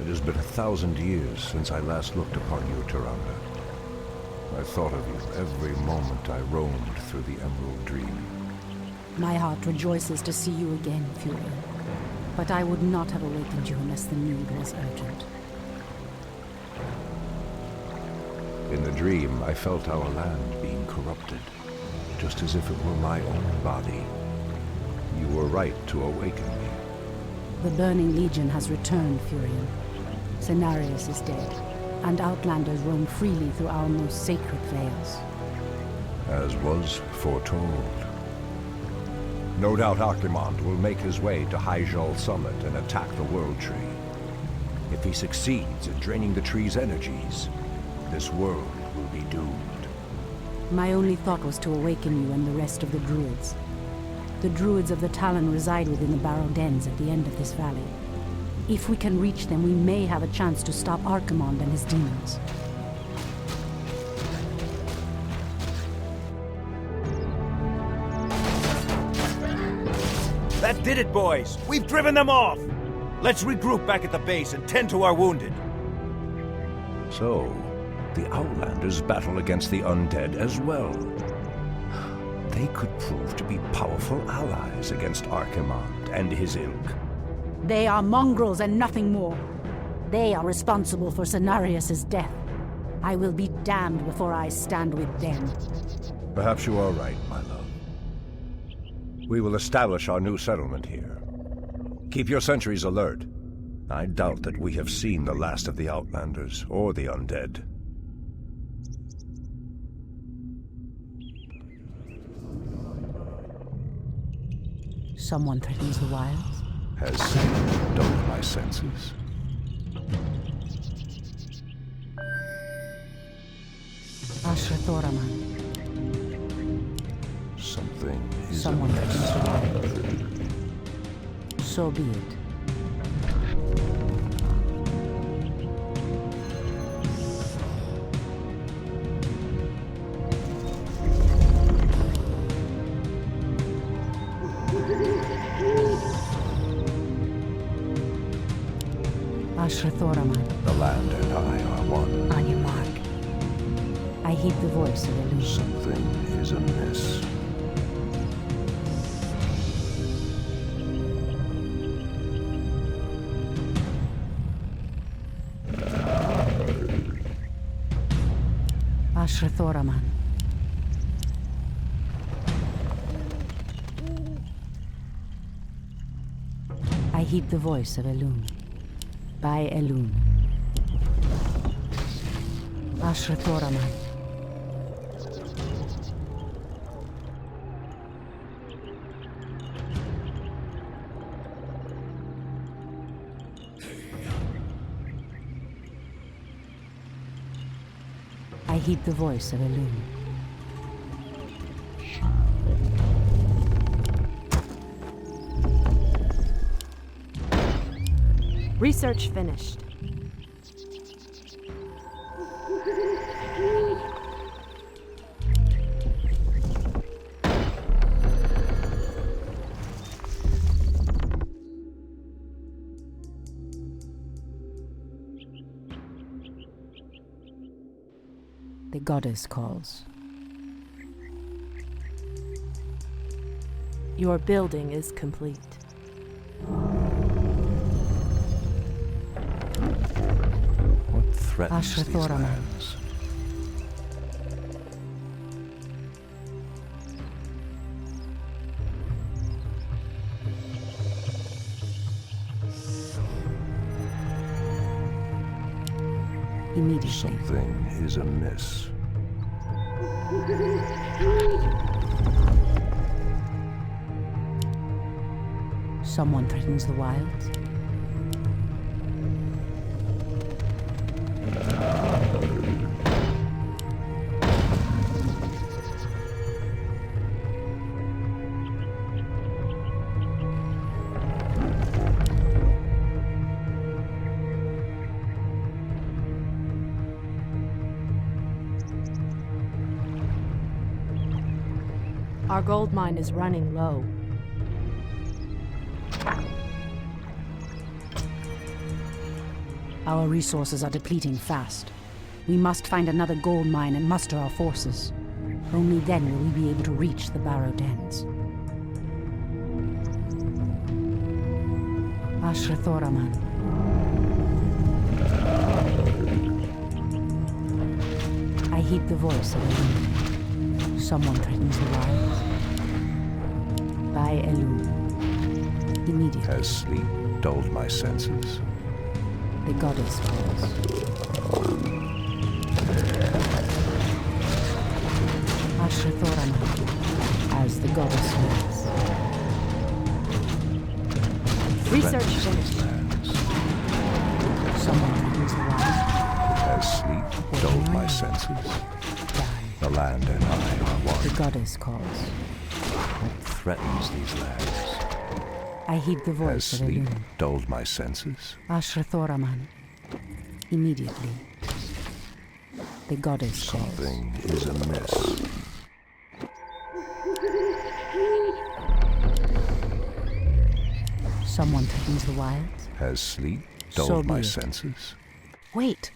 It has been 1,000 years since I last looked upon you, Tyrande. I thought of you every moment I roamed through the Emerald Dream. My heart rejoices to see you again, 퓨리언. But I would not have awakened you unless the need was urgent. In the dream, I felt our land being corrupted, just as if it were my own body. You were right to awaken me. The Burning Legion has returned, 퓨리언. Cenarius is dead, and Outlanders roam freely through our most sacred vales. As was foretold. No doubt Archimonde will make his way to Hyjal Summit and attack the World Tree. If he succeeds in draining the tree's energies, this world will be doomed. My only thought was to awaken you and the rest of the Druids. The Druids of the Talon reside within the Barrow Dens at the end of this valley. If we can reach them, we may have a chance to stop Archimonde and his demons. That did it, boys! We've driven them off! Let's regroup back at the base and tend to our wounded. So, the Outlanders battle against the undead as well. They could prove to be powerful allies against Archimonde and his ilk. They are mongrels and nothing more. They are responsible for Cenarius' death. I will be damned before I stand with them. Perhaps you are right, my love. We will establish our new settlement here. Keep your sentries alert. I doubt that we have seen the last of the Outlanders or the undead. Someone threatens the wilds? Has Satan dulled my senses? Ashrathoraman. Someone threatens the wild. So be it. Ashrathoraman. The land and I are one. On your mark. I heed the voice of illusion. Something is amiss. Ashrathoraman. I heed the voice of Elun. By Elun. Ashrathoraman. I heed the voice of Elun. Research finished. The goddess calls. Your building is complete. What threatens these Ashrathoraman. lands? Immediately. Something is amiss. Someone threatens the wilds. Our gold mine is running low. Our resources are depleting fast. We must find another gold mine and muster our forces. Only then will we be able to reach the barrow dens. Ashrathoraman. I heed the voice of Elun. Someone threatens the wilds. By Elun. Immediately. Has sleep dulled my senses? The goddess calls. Ashrathoraman. As the goddess wills. Research finished. Someone threatens the wilds. Has sleep dulled my senses? The land and I are The one. goddess calls. What threatens these lands? I heed the Has voice of sleep Elun. dulled my senses? Ashrathoraman. Immediately. The goddess calls. Something is amiss. Someone threatens the wilds. Has sleep So dulled be my it. senses? Wait.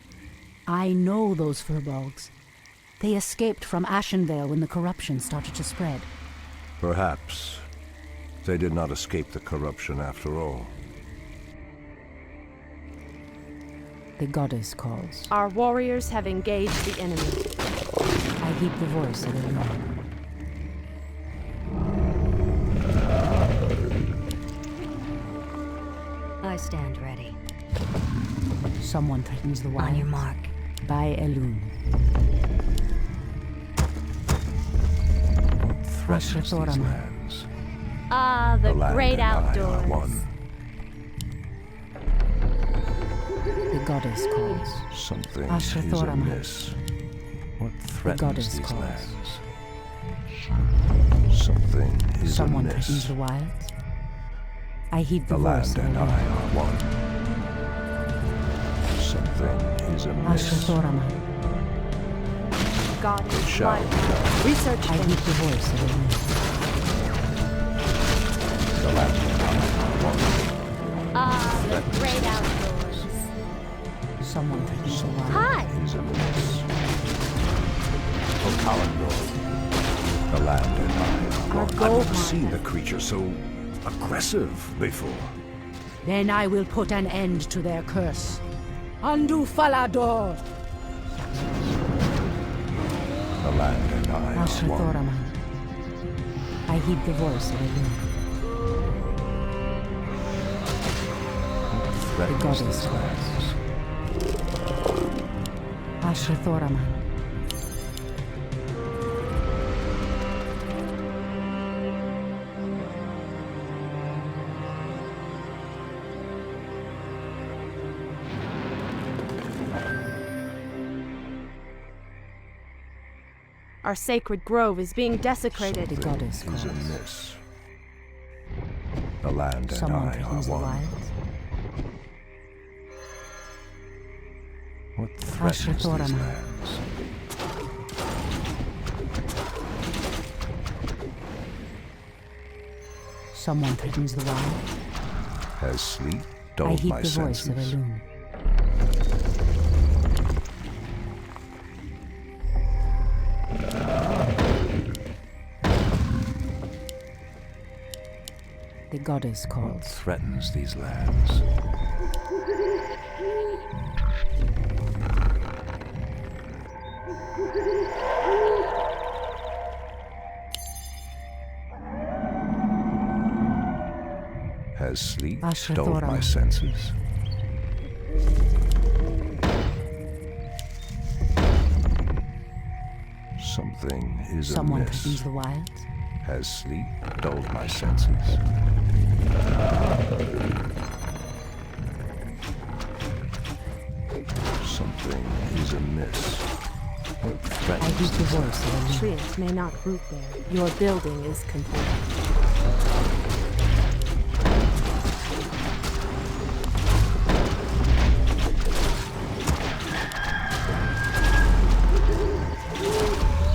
I know those furbolgs. They escaped from Ashenvale when the corruption started to spread. Perhaps they did not escape the corruption after all. The goddess calls. Our warriors have engaged the enemy. I heed the voice of Elun. I stand ready. Someone threatens the wilds. On your mark. By Elun. Threatens these Ashrathoraman. lands. Ah, the land great and I are outdoors. one. The goddess calls. Something is Ashrathoraman. amiss. What threatens goddess these calls. lands? Something is Someone threatens amiss. the wilds. I heed the The voice land of and I Elun. are one. Something is amiss. Ashrathoraman. God is Shall light. be done. Research I heed finished. the voice of Elun. The land and I are one. Ah, the great outdoors. Someone threatens the wilds. Hi. Is amiss. For Calendar, the land and I are Our one. I've gold never seen mine. a creature so aggressive before. Then I will put an end to their curse. Undo Falador! The land and I are one. Ashrathoraman. I heed the voice of Elun. Threatens goddess these calls. lands. Ashrathoraman. Our sacred grove is being desecrated. The goddess Something is calls. amiss. The land and Someone I are threatens the one. wilds. What threatens these Ashrathoraman. lands? Someone threatens the wild. Has sleep I dulled heed my the voice of senses? Elun. The goddess What calls. threatens these lands? Has sleep dulled my Ashrathoraman. senses? Something is Someone amiss. threatens the wilds. Has sleep dulled my senses? Something is amiss. What I threatens heed the these voice of Elun. Treant may not root there. Your building is complete.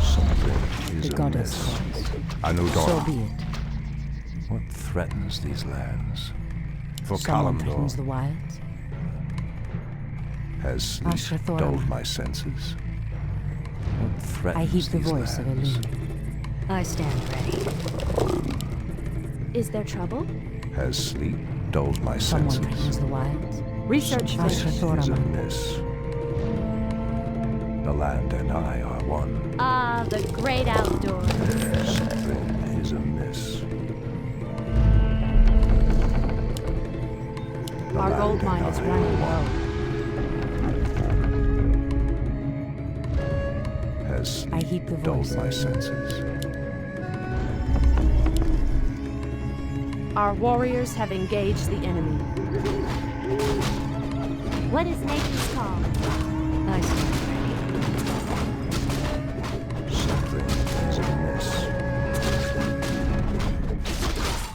Something is The goddess amiss. calls. Anudora. So be it. What threatens these lands? For Someone Kalimdor, threatens the wilds. Has sleep Ashrathorama. dulled my senses? What I heed threatens the these voice of lands? Elune. I stand ready. Is there trouble? Has sleep dulled my Someone senses? threatens the wilds. Research Something finished. is Ashrathorama. amiss. The land and I are one. Ah, the great outdoors. Something is amiss. The Our land gold and mine is I running are low. one. Has I sleep heed the dulled voice my of senses? Our warriors have engaged the enemy. What is nature's call? I stand ready. Something is amiss.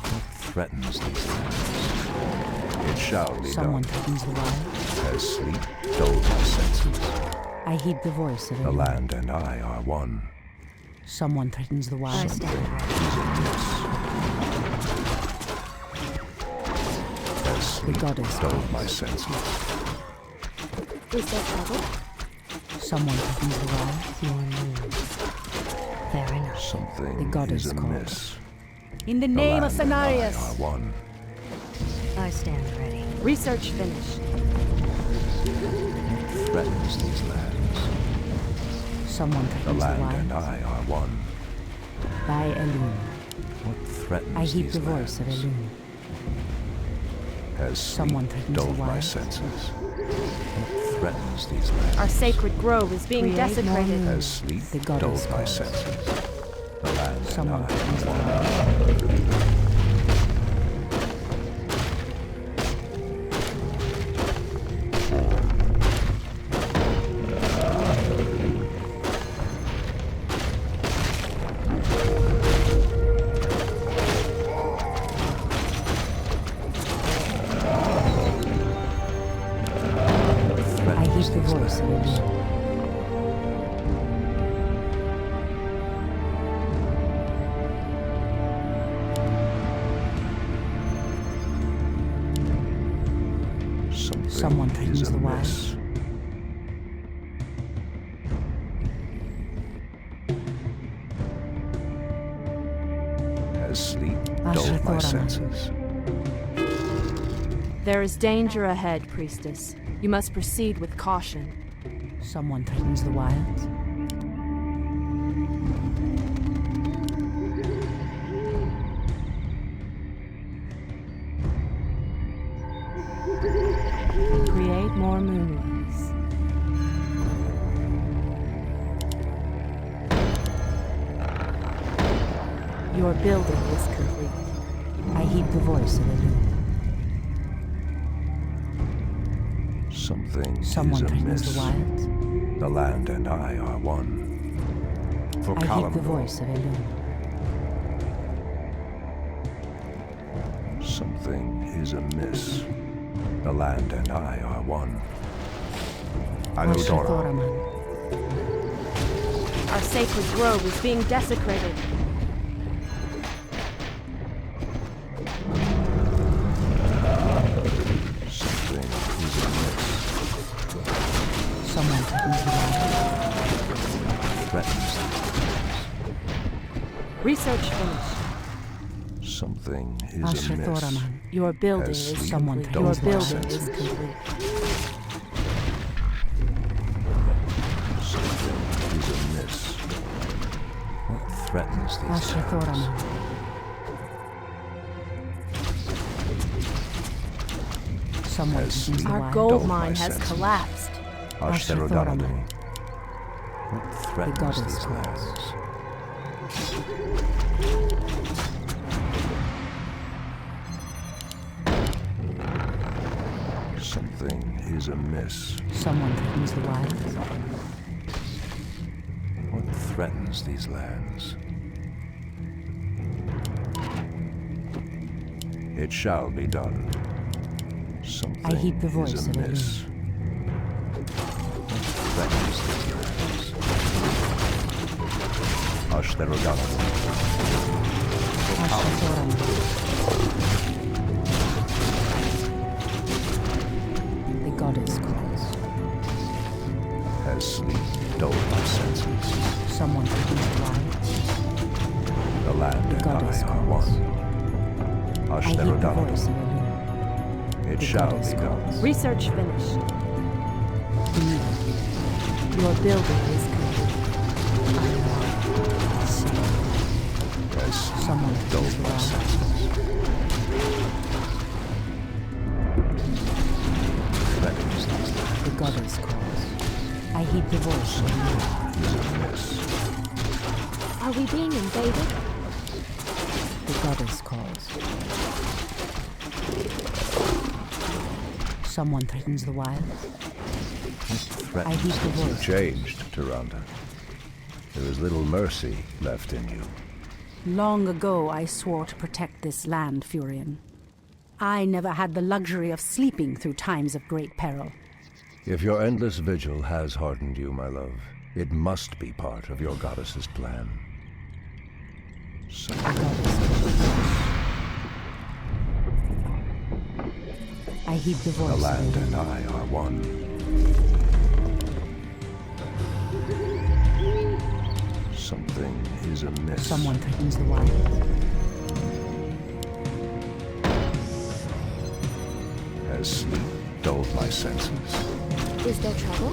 What threatens these lands? It shall be Someone done. threatens the wilds. Has sleep dulled my senses? I heed the voice of The Elune. land and I are one. Someone threatens the I wilds. stand ready. Is amiss. Has sleep goddess dulled my senses? Is there trouble? Someone threatens the wilds. Your moon. Fair enough. Something The goddess is called. amiss. In the The name of land and I Cenarius. are one. I stand ready. Research finished. Threatens these lands. Someone The threatens the land and wilds. I are one. By Elune. What threatens I heed these the voice of lands? Elune. Has Someone sleep threatens the dulled my wilds. senses? What threatens these lands? Our sacred grove is being Create more desecrated. moon. Has sleep The goddess dulled my calls. senses? The land Someone and I threatens the are one. wilds. I heed the voice of Elune. Someone threatens is the amiss. Has sleep dulled my Ashrathorama. senses? There is danger ahead, priestess. You must proceed with caution. Someone threatens the wilds. Create more moonways. Your building is complete. I heed the voice of Elune. Something Someone is threatens amiss. the wilds. The land and I are one. For I heed the Calamdor, voice of Elune. something is amiss. The land and I are one. Anudora, Ashrathorama. Our sacred grove is being desecrated. something is amiss. Someone threatens the wilds. Threatens Research finished. something is amiss. Ashrathorama. Your building Has is sleep Someone complete. Your threatens the building wilds. is complete. Something is amiss. What threatens these lands? Ashrathorama. Someone Has threatens the sleep Our wilds. gold dulled my mine has senses? collapsed. Ashtarodonadu. What threatens goddess these calls. lands? Something is amiss. Someone threatens the wilds. What threatens these lands? It shall be done. Something I heed the voice is of amiss. What threatens these lands? Ashtarodonadu. Ashrathorama. The goddess calls. land and goddess I are calls. one. I hear the voice of Elune. It The shall goddess be done. calls. Research finished. Inigo, your building is complete. I am safe. As Someone dulled please my rise. senses. Threatens these The goddess calls. I heed the voice of Elune. is amiss. Are we being invaded? The goddess calls. Someone threatens the wild. I heed the You voice. changed, Tyrande. There is little mercy left in you. Long ago I swore to protect this land, 퓨리언. I never had the luxury of sleeping through times of great peril. If your endless vigil has hardened you, my love, it must be part of your goddess's plan. So, The goddess calls. I heed the the voice. land of and Elune. I are one. Something is amiss. Someone threatens the wild. Has sleep dulled my senses? Is there trouble?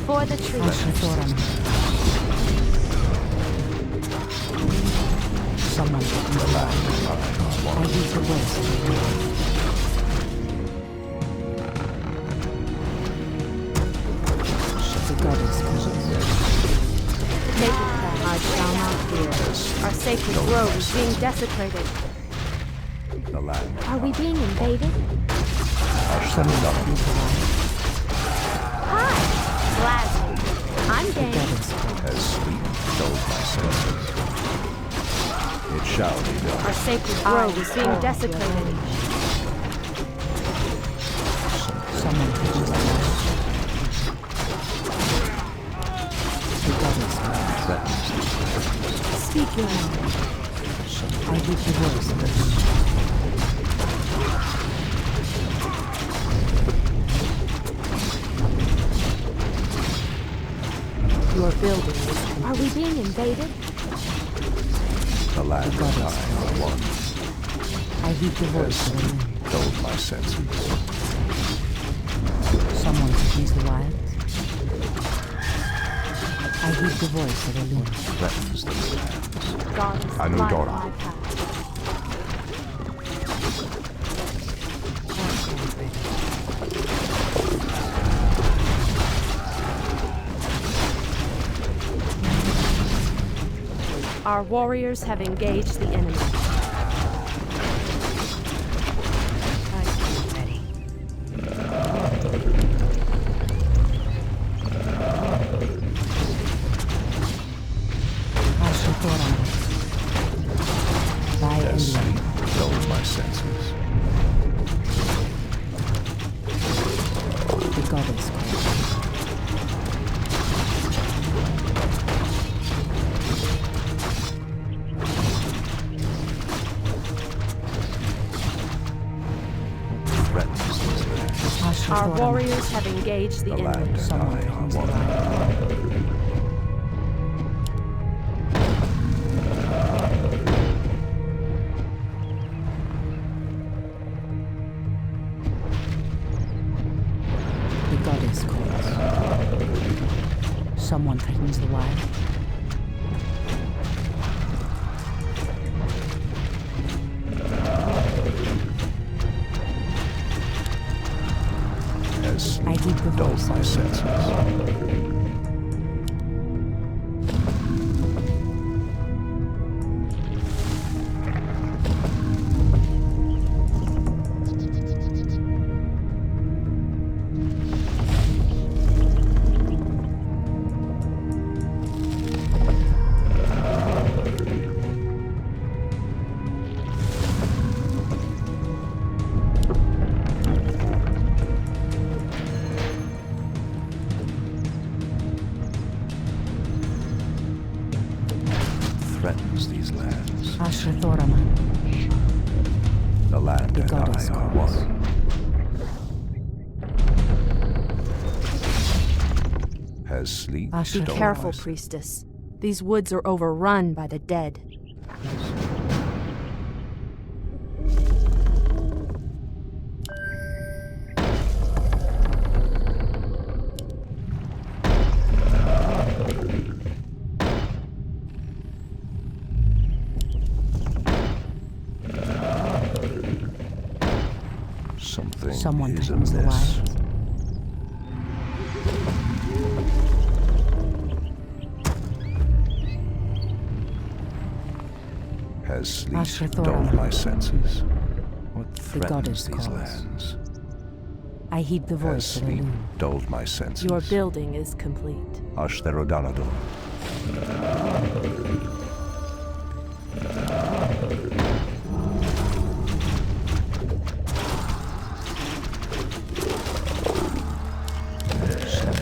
For the tree. Ashatoran. Someone threatens the wild. And I are I one. heed the voice of Elune. The goddess calls. Make it fast. I shall not fear. Our sacred grove is being desecrated. The land. Are we being invaded? Someone threatens the wild. Hi! Gladly. I'm The game. goddess calls. Has sleep dulled my senses? It shall be done. Our sacred grove is being desecrated. Someone threatens the wild. The goddess calls. Threatens these lands. Speak your mind. I heed the voice of Elune. Your building is complete. Are we being invaded? The land and I are one. I heed the Has voice of sleep Elune. dulled my senses? Someone threatens the wild. I heed the voice of Elune. Threatens these lands. Goddess, Anudora. light my path. Our warriors have engaged the enemy. I stand ready. Ashatoran. By Has Elune. sleep dulled my senses? The goddess calls. Threatens these lands. Our Ashatoran. warriors have engaged the The land enemy. and Someone I are threatens the one. wild. The goddess calls. Someone threatens the wild. Has I sleep heed the dulled voice my of Elune. senses? Threatens these lands. Ashatoraman. The land The and goddess I are calls. one. Has sleep Be dulled Careful, my senses? priestess. These woods are overrun by the dead. Someone is threatens the amiss. wilds. Has sleep Ashrathora. dulled my senses? What goddess threatens these calls. lands? I heed the Has voice of sleep Elune. dulled my senses? Your building is complete. Ashtherodanador.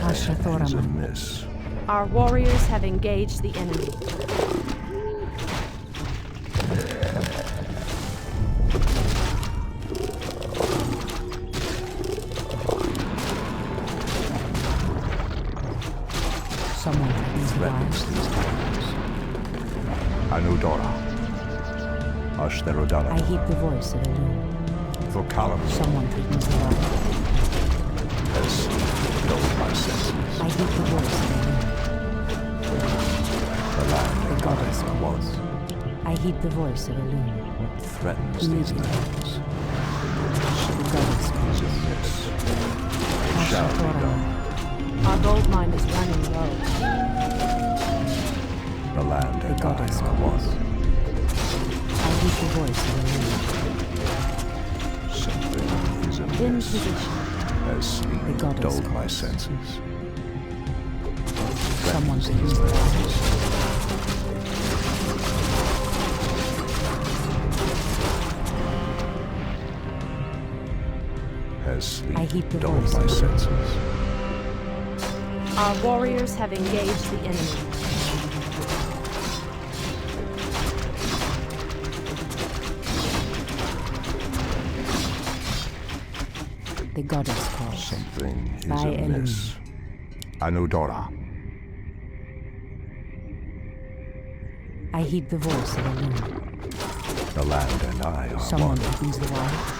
Ashrathora. Is amiss. Our warriors have engaged the enemy. Someone threatens the Threatens wilds. these lands. Anudora. I Ashtherodanador. heed the voice of Elune. Vocalam. Someone threatens the wilds. Has sleep dulled my senses? I heed the voice of Elune. The land The and goddess I are one. I heed the voice of Elune. What threatens these lands? The goddess Is amiss. Shall be done. Our gold mine is running low. The land and I goddess are one. I heed the voice of Elune. Something is In amiss. position. Has sleep The goddess dulled my calls. senses? Someone Threatens threatens these the lands? wilds. Has sleep I heed the dulled voice my of- senses? Our warriors have engaged the enemy. The goddess calls. Something is By amiss. Anudora. I heed the voice of Elune. The land and I are Someone one. threatens the wild.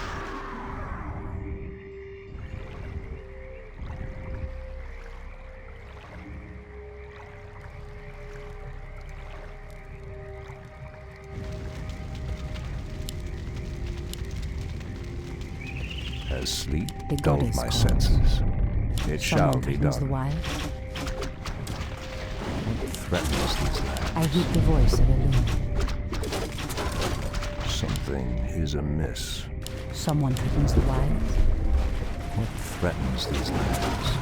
Has sleep The dulled goddess my calls. senses? It shall Someone be threatens the done. wild. Threatens these lands. I heed the voice of Elune. Something is amiss. Someone threatens the wild. What threatens these lands?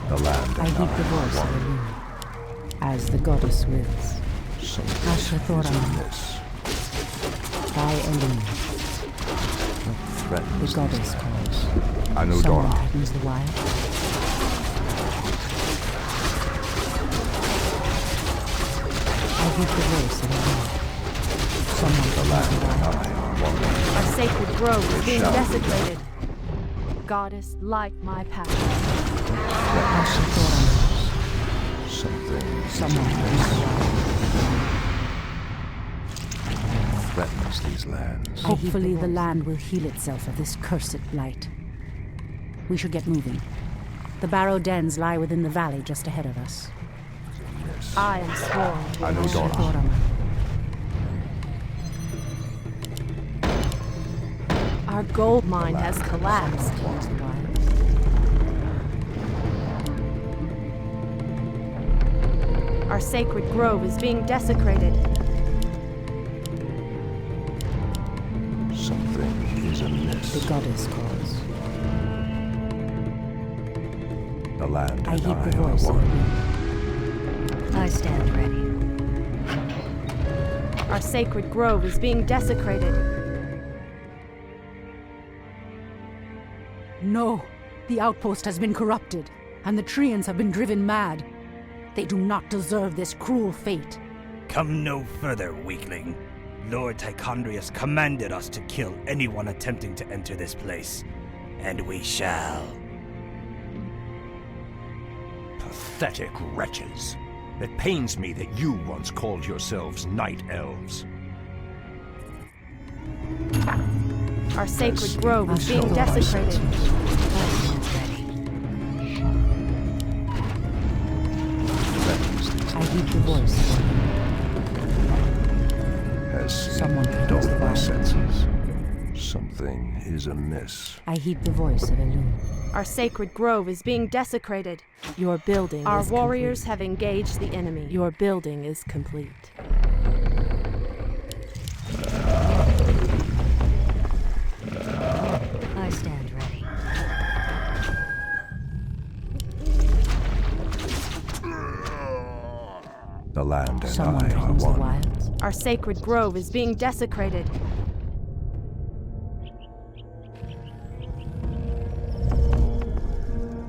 The land I and heed the voice of are Elune. As the goddess wills. one. Something is Ashrathora. amiss. By Elune. What threatens The these goddess lands? calls. Someone Anudora. threatens the wild. I heed the voice of Elune. Someone The threatens the land and wild. I are one. Our sacred grove is being shall be done. desecrated. Goddess, light my path. Ashrathora. Something is Someone threatens the wild. threatens these lands. Hopefully the land will heal itself of this cursed blight. We should get moving. The barrow dens lie within the valley just ahead of us. I am sworn to Anudora. Ashrathora. Our gold mine has collapsed. Threatens the wild. Our sacred grove is being desecrated. Something is The amiss. goddess calls. The land I and heed I the are voice of one. Elune. I stand ready. Our sacred grove is being desecrated. No! The outpost has been corrupted, and the Treants have been driven mad. They do not deserve this cruel fate. Come no further, weakling. Lord Tichondrius commanded us to kill anyone attempting to enter this place, and we shall. Pathetic wretches. It pains me that you once called yourselves night elves. Our sacred grove is being Ashrathora. desecrated. I stand ready. Threatens these I heed the voice of Elune. As sleep Someone protects dulled the my violence. senses. Something is amiss. I heed the voice of Elune. Our sacred grove is being desecrated. Your building Our is warriors complete. have engaged the enemy. Your building is complete. I stand ready. The land and Someone I are threatens the one. wilds. Our sacred grove is being desecrated.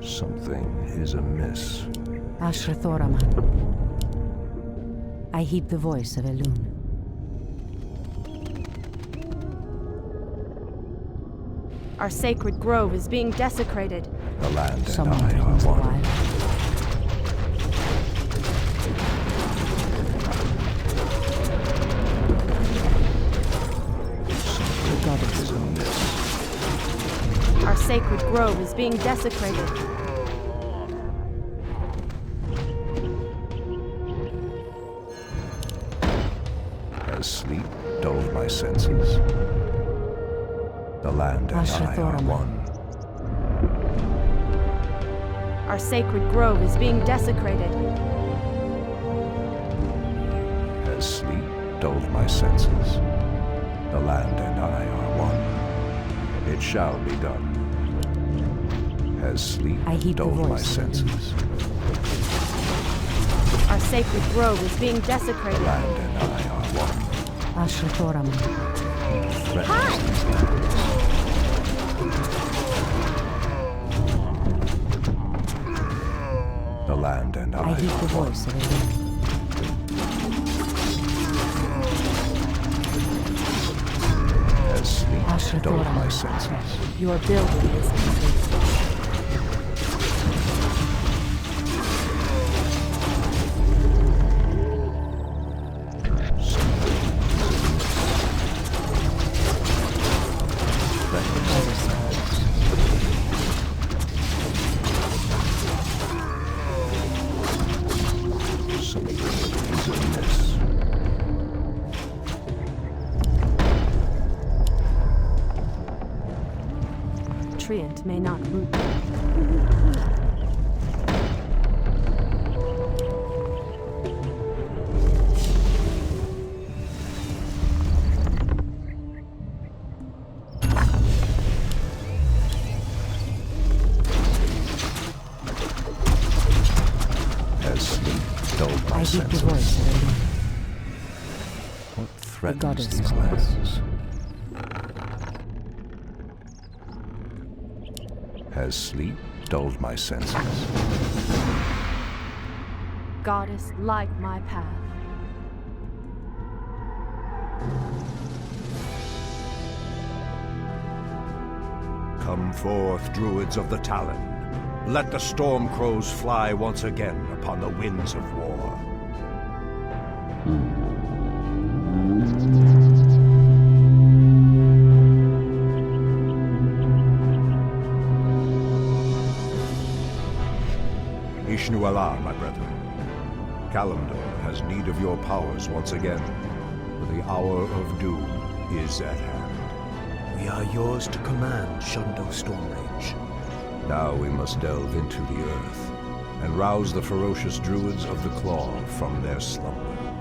Something is amiss. Ashra Thoraman. I heed the voice of Elune. Our sacred grove is being desecrated. The land and Someone I threatens the are one. wilds. The goddess Is amiss. Our sacred grove is being desecrated. Has sleep dulled my senses? The land and Ashra I are Thoraman. one. Our sacred grove is being desecrated. Has sleep dulled my senses? The land and I are one. It shall be done. Has sleep I heed the dulled my voice of the senses? Our sacred grove is being The desecrated. land and I are one. Ashra Thoraman. The land and I I heed the are one. voice of Elune. Has sleep Ashra dulled my Thoraman. senses? Your building is complete. Something is amiss. Treant may not root. Has sleep dulled my I heed the senses? voice of Elune. What threatens goddess these calls. lands? Has sleep dulled my senses? Goddess, light my path. Come forth, druids of the Talon. Let the storm crows fly once again upon the winds of war. Ishnu Allah, my brethren. Kalimdor has need of your powers once again, for the hour of doom is at hand. We are yours to command, Shundo Stormrage. Now we must delve into the earth and rouse the ferocious druids of the Claw from their slumber.